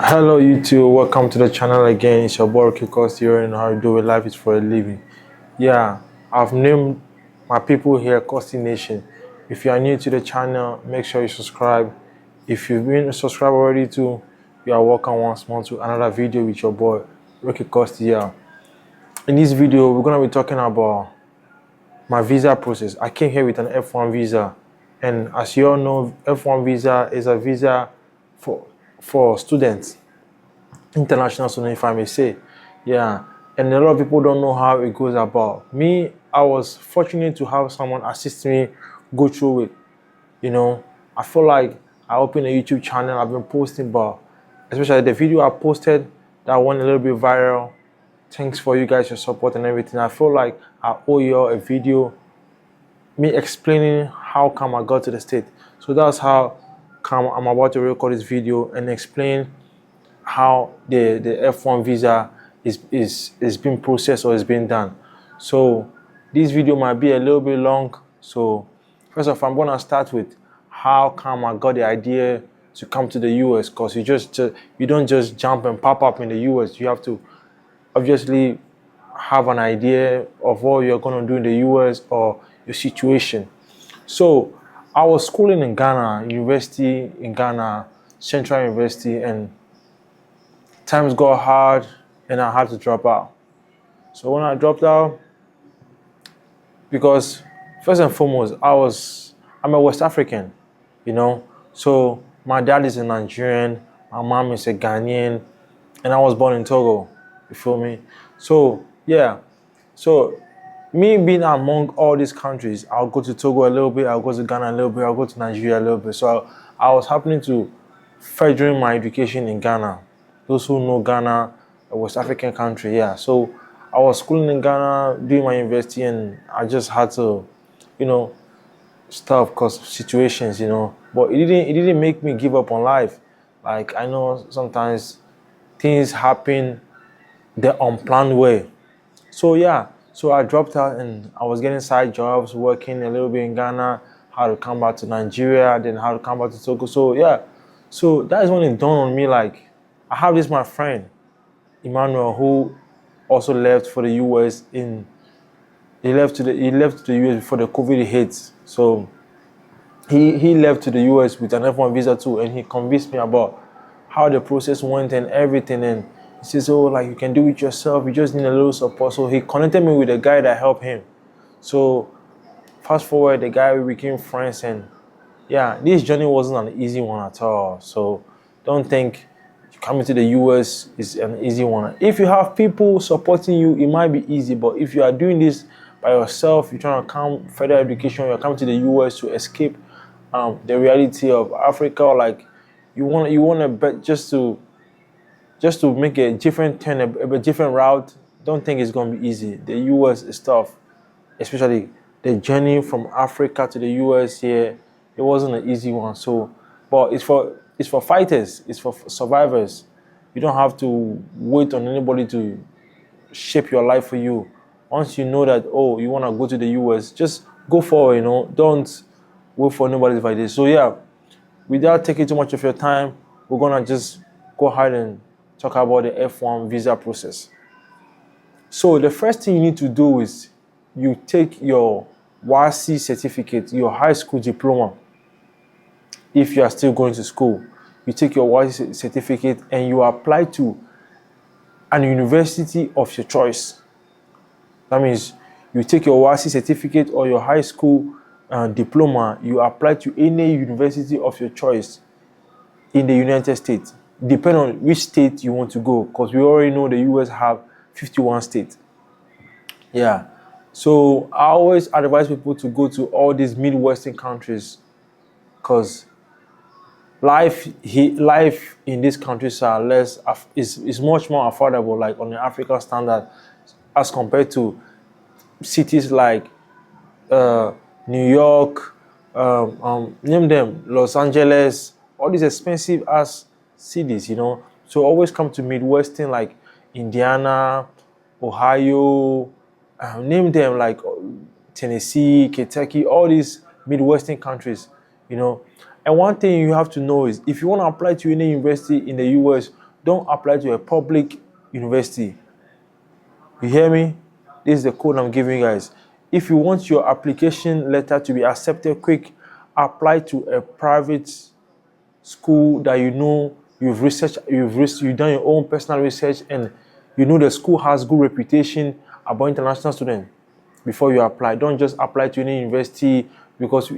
Hello YouTube, welcome to the channel again. It's your boy Kikos here and how you do it. Life is for a living. Yeah, I've named my people here Kosti Nation. If you are new to the channel, make sure you subscribe. If you've been subscribed already too, you are welcome once more to another video with your boy Ricky Kosti here. In this video, we're gonna be talking about my visa process. I came here with an F1 visa, and as you all know, F1 visa is a visa for students, international student, if I may say. Yeah, and a lot of people don't know how it goes about. Me, I was fortunate to have someone assist me go through it. I feel like I opened a YouTube channel. I've been posting, but especially the video I posted that went a little bit viral. Thanks for you guys, your support and everything. I feel like I owe you all a video, me explaining how come I got to the state. So that's how come I'm about to record this video and explain how the F1 visa is being processed or is being done. So this video might be a little bit long. So first of all, I'm gonna start with how come I got the idea to come to the US, because you don't just jump and pop up in the US. You have to obviously have an idea of what you're gonna do in the US or your situation. So I was schooling in Ghana, university in Ghana, Central University, and times got hard and I had to drop out. So when I dropped out, because first and foremost, I'm a West African, so my dad is a Nigerian, my mom is a Ghanaian, and I was born in Togo, you feel me? So yeah, so me being among all these countries, I'll go to Togo a little bit, I'll go to Ghana a little bit, I'll go to Nigeria a little bit. So I was happening to furthering my education in Ghana. Those who know Ghana, a West African country, yeah. So I was schooling in Ghana, doing my university, and I just had to, stop because of situations, But it didn't make me give up on life. Like, I know sometimes things happen the unplanned way. So yeah, so I dropped out and I was getting side jobs, working a little bit in Ghana, how to come back to Nigeria, then how to come back to Togo. So yeah, so that is when it dawned on me, like, I have this my friend, Emmanuel, who also left for the US he left to the US before the COVID hit. So he left to the US with an F1 visa too, and he convinced me about how the process went and everything. And he says, oh, like, you can do it yourself, you just need a little support. So he connected me with a guy that helped him. So fast forward, the guy, we became friends, and yeah, this journey wasn't an easy one at all. So don't think coming to the US is an easy one. If you have people supporting you, it might be easy, but if you are doing this by yourself, you're trying to come further education, you're coming to the US to escape the reality of Africa, or like you want to bet just to make a different turn, a different route. Don't think it's going to be easy. The US is tough, especially the journey from Africa to the US here. It wasn't an easy one. So, but it's for fighters, it's for survivors. You don't have to wait on anybody to shape your life for you. Once you know that, oh, you want to go to the US, just go for it, Don't wait for nobody's advice. So yeah, without taking too much of your time, we're gonna just go ahead and talk about the F1 visa process. So the first thing you need to do is you take your WASI certificate, your high school diploma. If you are still going to school, you take your WASI certificate and you apply to an university of your choice. That means you take your WASI certificate or your high school diploma, you apply to any university of your choice in the United States, depending on which state you want to go, because we already know the US have 51 states. Yeah, so I always advise people to go to all these Midwestern countries, because life in these countries is much more affordable, like on the African standard, as compared to cities like New York, name them, Los Angeles, all these expensive ass cities, So always come to Midwestern, like Indiana, Ohio, name them, like Tennessee, Kentucky, all these Midwestern countries, And one thing you have to know is, if you want to apply to any university in the US, don't apply to a public university. You hear me? This is the code I'm giving you guys. If you want your application letter to be accepted quick, apply to a private school that you know you've researched, you've done your own personal research, and you know the school has good reputation about international students before you apply. Don't just apply to any university, because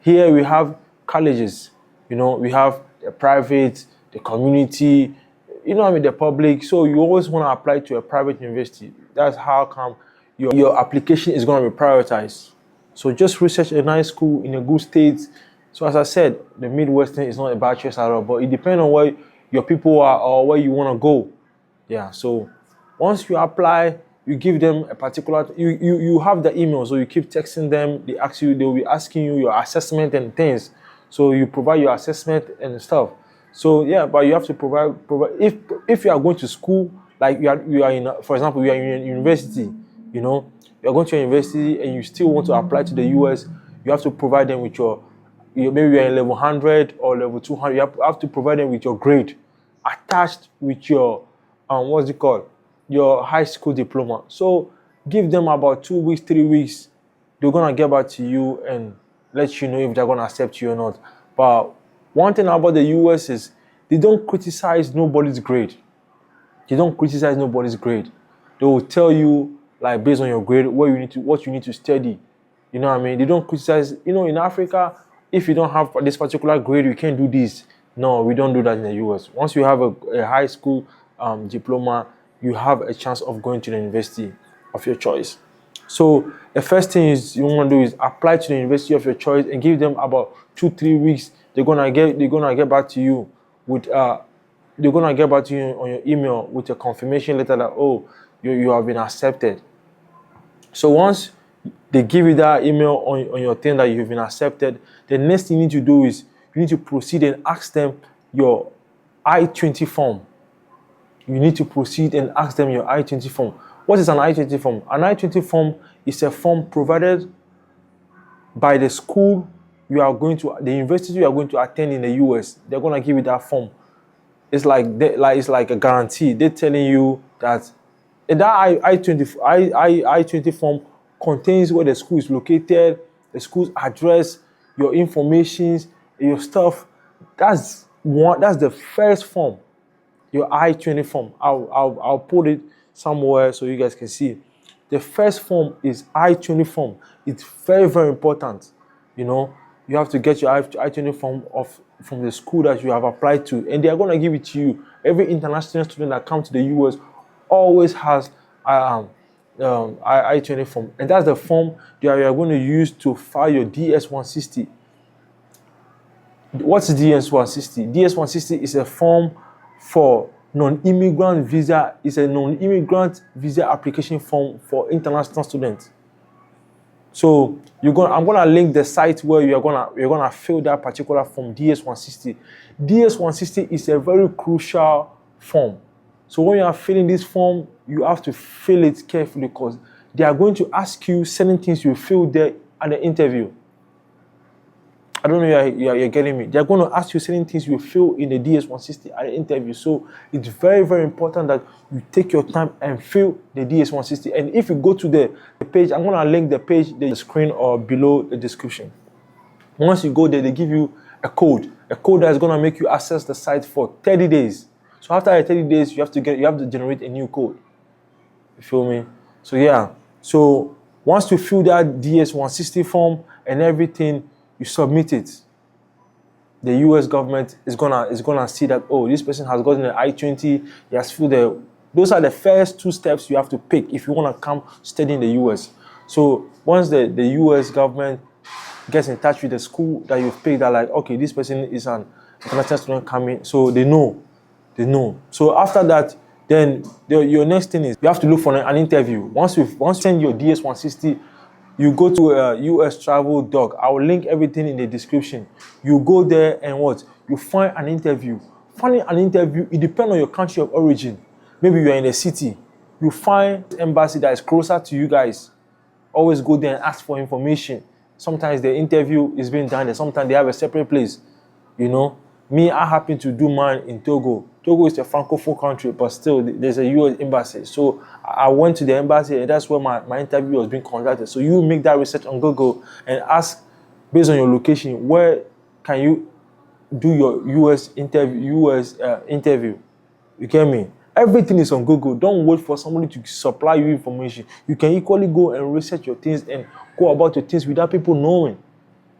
here we have colleges, you know, we have the private, the community, you know what I mean, the public. So you always want to apply to a private university. That's how come your application is going to be prioritized. So just research a nice school in a good state. So as I said, the Midwestern is not a bad choice at all, but it depends on where your people are or where you want to go. Yeah, so once you apply, you give them a particular, you have the email, so you keep texting them, they will be asking you your assessment and things. So you provide your assessment and stuff. So yeah, but you have to provide if you are going to school, like you are in, for example, you are in university, you know, you are going to a university and you still want to apply to the US, you have to provide them with maybe you are in level 100 or level 200, you have to provide them with your grade attached with your what's it called, your high school diploma. So give them about 2 weeks, 3 weeks. They're gonna get back to you and let you know if they're gonna accept you or not. But one thing about the US is they don't criticize nobody's grade. They don't criticize nobody's grade. They will tell you, like, based on your grade, what you need to study. You know what I mean? They don't criticize. You know, in Africa, if you don't have this particular grade, you can't do this. No, we don't do that in the US. Once you have a high school diploma, you have a chance of going to the university of your choice. So the first thing you want to do is apply to the university of your choice and give them about 2-3 weeks. They're gonna get back to you with they're gonna get back to you on your email with a confirmation letter that, oh, you have been accepted. So once they give you that email on your thing that you've been accepted, the next thing you need to do is you need to proceed and ask them your I-20 form. You need to proceed and ask them your I-20 form. What is an I-20 form? An I-20 form is a form provided by the school you are going to, the university you are going to attend in the US. They're going to give you that form. It's like a guarantee. They're telling you that I-20 form contains where the school is located, the school's address, your information, your stuff. That's the first form. Your I-20 form. I'll put it somewhere so you guys can see. The first form is I-20 form. It's very, very important. You know, you have to get your I-20 form from the school that you have applied to, and they are going to give it to you. Every international student that comes to the US always has I-20 form, and that's the form that you are going to use to file your DS-160. What's DS-160? DS-160 is a form for non-immigrant visa. It's a non-immigrant visa application form for international students. So I'm gonna link the site where you're gonna fill that particular form, DS-160. DS-160 is a very crucial form. So when you are filling this form, you have to fill it carefully, because they are going to ask you certain things you fill there at the interview. I don't know if you're getting me. They're going to ask you certain things you fill in the DS-160 at the interview. So it's very, very important that you take your time and fill the DS-160. And if you go to the page, I'm going to link the page, the screen, or below the description. Once you go there, they give you a code that is going to make you access the site for 30 days. So after 30 days, you have to generate a new code. You feel me? So yeah. So once you fill that DS-160 form and everything, you submit it. The US government is gonna see that, oh, this person has gotten an I-20. He has filled those are the first 2 steps you have to pick if you want to come study in the US. So once the US government gets in touch with the school that you've picked, they're like, okay, this person is an international student coming, so they know. So after that, then your next thing is you have to look for an interview. Once you send your DS-160, you go to a US travel doc. I will link everything in the description. You go there and what? You find an interview. Finding an interview, it depends on your country of origin. Maybe you are in a city. You find an embassy that is closer to you guys. Always go there and ask for information. Sometimes the interview is being done there. Sometimes they have a separate place, you know. Me, I happen to do mine in Togo. Togo is a francophone country, but still there's a US embassy. So I went to the embassy, and that's where my interview was being conducted. So you make that research on Google and ask, based on your location, where can you do your US interview. You get me? Everything is on Google. Don't wait for somebody to supply you information. You can equally go and research your things and go about your things without people knowing.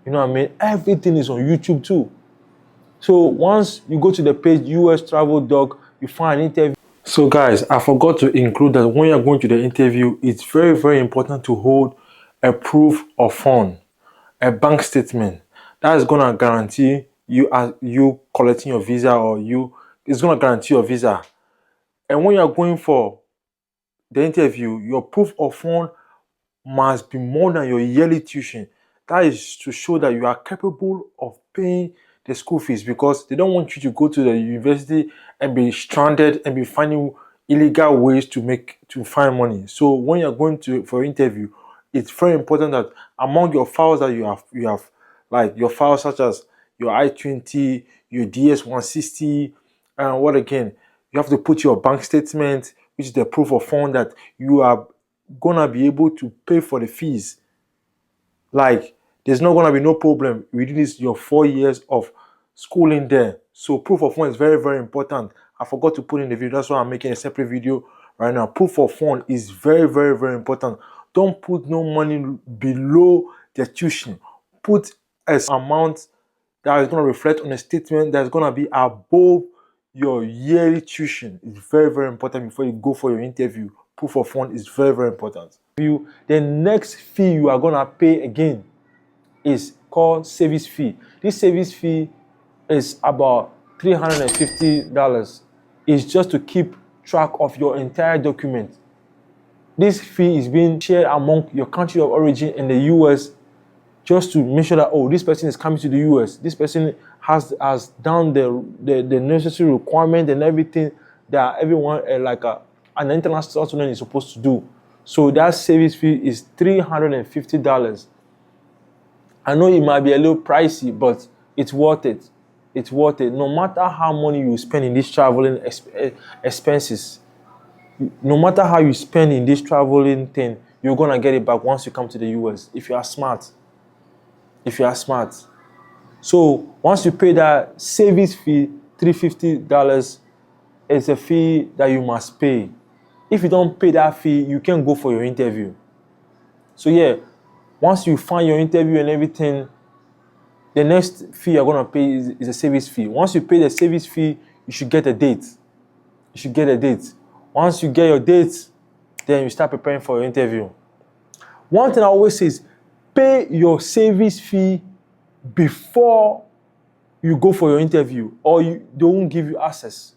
You know what I mean? Everything is on YouTube too. So once you go to the page US Travel Doc, you find an interview. So guys, I forgot to include that when you're going to the interview, it's very, very important to hold a proof of fund, a bank statement. That is gonna guarantee you collecting your visa, or it's gonna guarantee your visa. And when you're going for the interview, your proof of fund must be more than your yearly tuition. That is to show that you are capable of paying the school fees, because they don't want you to go to the university and be stranded and be finding illegal ways to find money. So when you're going for interview, it's very important that among your files that you have like your files such as your I-20, your DS-160, and what again? You have to put your bank statement, which is the proof of fund that you are gonna be able to pay for the fees. Like, there's not gonna be no problem within your 4 years of schooling there. So proof of fund is very, very important. I forgot to put in the video. That's why I'm making a separate video right now. Proof of fund is very, very, very important. Don't put no money below the tuition. Put an amount that is going to reflect on a statement that's going to be above your yearly tuition. It's very, very important before you go for your interview. Proof of fund is very, very important. The next fee you are going to pay again is called SEVIS fee. This SEVIS fee is about $350. It's just to keep track of your entire document. This fee is being shared among your country of origin in the US, just to make sure that, oh, this person is coming to the US. This person has done the necessary requirement and everything that everyone an international student is supposed to do. So that SEVIS fee is $350. I know it might be a little pricey, but it's worth it. It's worth it. No matter how money you spend in these traveling expenses, no matter how you spend in this traveling thing, you're gonna get it back once you come to the US if you are smart. If you are smart. So once you pay that SEVIS fee, $350, it's a fee that you must pay. If you don't pay that fee, you can't go for your interview. So yeah, once you find your interview and everything, the next fee you're gonna pay is a SEVIS fee. Once you pay the SEVIS fee, you should get a date. You should get a date. Once you get your date, then you start preparing for your interview. One thing I always say is pay your SEVIS fee before you go for your interview, or they won't give you access.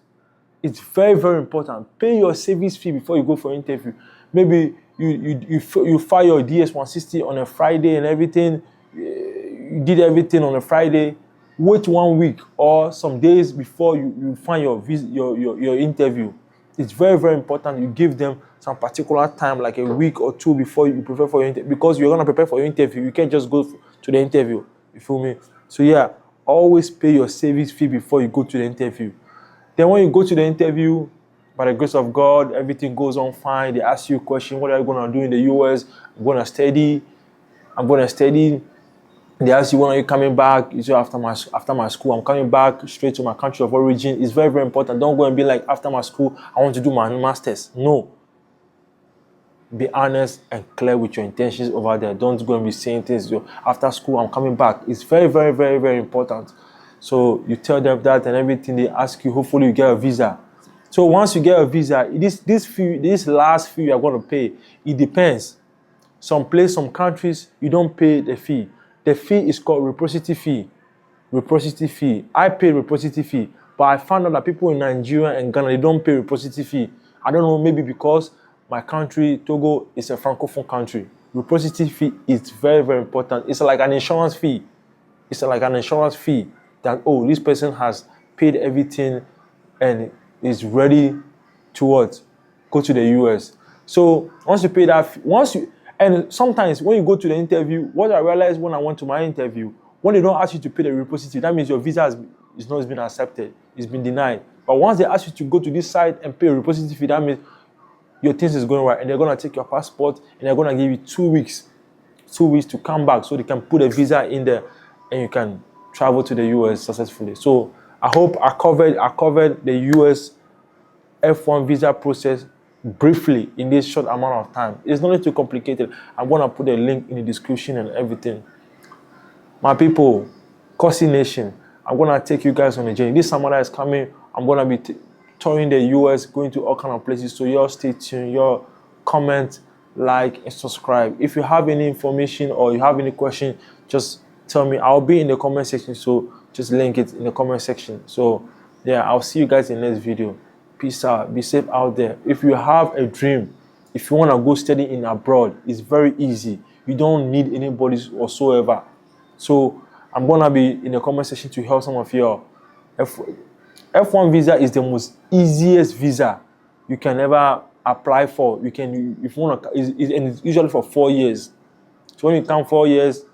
It's very, very important. Pay your SEVIS fee before you go for your interview. Maybe you file your DS-160 on a Friday and everything. You did everything on a Friday. Wait 1 week or some days before you find your interview. It's very, very important you give them some particular time, like a week or two before you prepare for your interview, because you're gonna prepare for your interview. You can't just go to the interview. You feel me? So yeah, always pay your SEVIS fee before you go to the interview. Then when you go to the interview, by the grace of God, everything goes on fine. They ask you a question: what are you gonna do in the US? I'm gonna study. They ask you, when are you coming back? You say, after my school, I'm coming back straight to my country of origin. It's very, very important. Don't go and be like, after my school, I want to do my master's. No. Be honest and clear with your intentions over there. Don't go and be saying things, after school, I'm coming back. It's very, very, very, very important. So you tell them that and everything. They ask you, hopefully you get a visa. So once you get a visa, this last fee you are going to pay, it depends. Some countries, you don't pay the fee. The fee is called reciprocity fee. Reciprocity fee. I pay reciprocity fee, but I found out that people in Nigeria and Ghana, they don't pay reciprocity fee. I don't know, maybe because my country, Togo, is a francophone country. Reciprocity fee is very, very important. It's like an insurance fee. It's like an insurance fee that, oh, this person has paid everything and is ready to what? Go to the US. So once you pay that, and sometimes when you go to the interview, what I realized when I went to my interview, when they don't ask you to pay the reciprocity, that means your visa it's not been accepted, it's been denied. But once they ask you to go to this site and pay a representative fee, that means your things is going right, and they're gonna take your passport and they're gonna give you 2 weeks to come back, so they can put a visa in there and you can travel to the US successfully. So I hope I covered the US F1 visa process briefly in this short amount of time. It's not too complicated. I'm gonna put a link in the description and everything. My people, Kosi Nation, I'm gonna take you guys on a journey. This summer that is coming, I'm gonna be touring the US, going to all kind of places. So y'all stay tuned, y'all comment, like, and subscribe. If you have any information or you have any question, just tell me. I'll be in the comment section, so just link it in the comment section. So yeah, I'll see you guys in the next video. Peace out. Be safe out there. If you have a dream, if you want to go study in abroad, it's very easy. You don't need anybody whatsoever. So I'm gonna be in the comment section to help some of y'all. F1 visa is the most easiest visa you can ever apply for. You can, if you want to, and it's usually for 4 years. So when you come 4 years,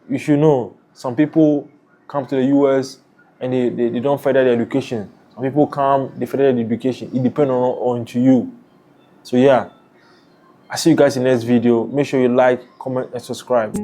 you should know some people come to the US and they don't further their education. Some people come, they further their education. It depends on to you. So yeah, I see you guys in the next video. Make sure you like, comment, and subscribe.